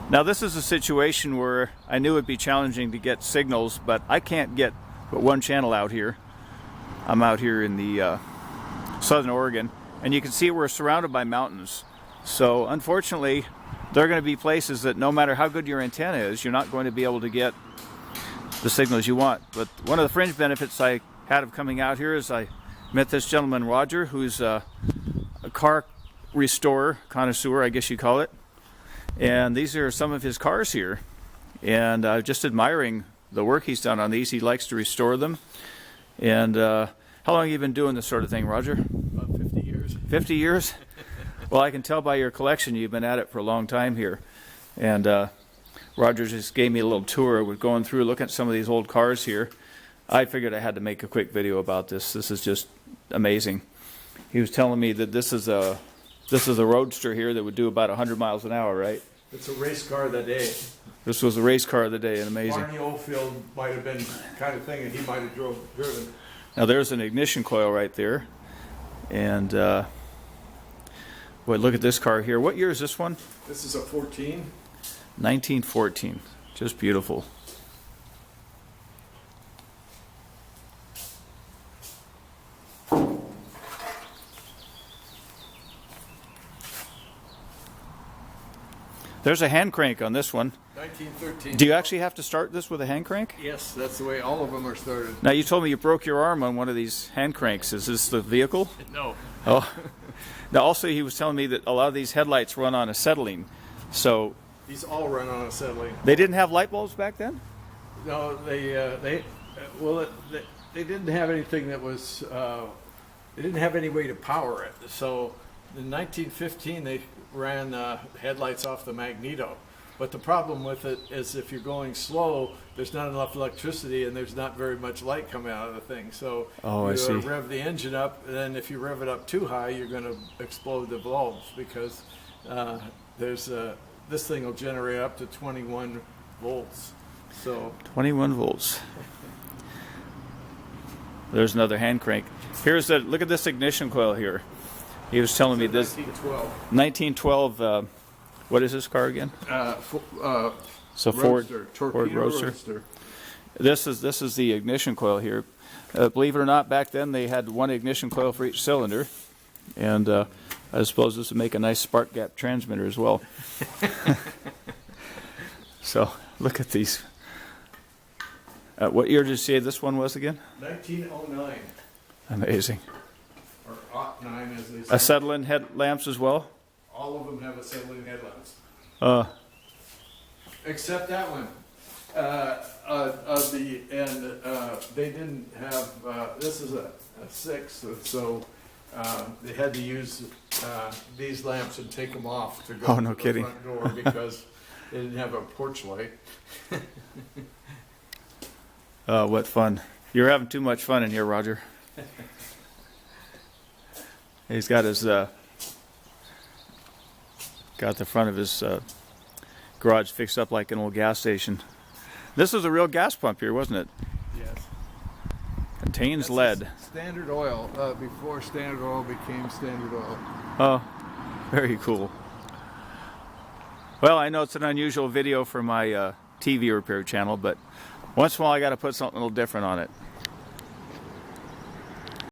Now this is a situation where I knew it'd be challenging to get signals, but I can't get but one channel out here. I'm out here in the southern Oregon, and you can see we're surrounded by mountains. So unfortunately, there are going to be places that no matter how good your antenna is, you're not going to be able to get the signals you want. But one of the fringe benefits I had of coming out here is I met this gentleman, Roger, who's a car restorer, connoisseur, I guess you call it. And these are some of his cars here. And just admiring the work he's done on these. He likes to restore them. And how long have you been doing this sort of thing, Roger? About 50 years. 50 years? Well, I can tell by your collection you've been at it for a long time here. And Roger just gave me a little tour. We're going through, looking at some of these old cars here. I figured I had to make a quick video about this. This is just amazing. He was telling me that this is a roadster here that would do about 100 miles an hour, right? It's a race car of the day. This was a race car of the day, and amazing. Barney Oldfield might have been kind of thing, and he might have driven. Now there's an ignition coil right there. And boy, look at this car here. What year is this one? This is a 14. 1914. Just beautiful. There's a hand crank on this one. 1913. Do you actually have to start this with a hand crank? Yes, that's the way all of them are started. Now you told me you broke your arm on one of these hand cranks. Is this the vehicle? No. Oh. Now also he was telling me that a lot of these headlights run on acetylene. So These all run on acetylene. they didn't have light bulbs back then? No, they didn't have anything that was, they didn't have any way to power it. So in 1915, they ran headlights off the magneto. But the problem with it is if you're going slow, there's not enough electricity and there's not very much light coming out of the thing. So you rev the engine up, and then if you rev it up too high, you're going to explode the bulbs because this thing will generate up to 21 volts. So 21 volts. There's another hand crank. Here's the, look at this ignition coil here. He was telling me this 1912. What is this car again? So Ford Roadster. This is the ignition coil here. Believe it or not, back then they had one ignition coil for each cylinder, and I suppose this would make a nice spark gap transmitter as well. So look at these. What year did you say this one was again? 1909. Amazing. Or 09 as they say. Acetylene headlamps as well? All of them have acetylene headlamps. Except that one. They didn't have, this is a 6, so they had to use these lamps and take them off to go to the front door because they didn't have a porch light. What fun. You're having too much fun in here, Roger. He's got his, got the front of his garage fixed up like an old gas station. This was a real gas pump here, wasn't it? Yes. Contains lead. Standard Oil, before Standard Oil became Standard Oil. Oh, very cool. Well, I know it's an unusual video for my TV repair channel, but once in a while I got to put something a little different on it.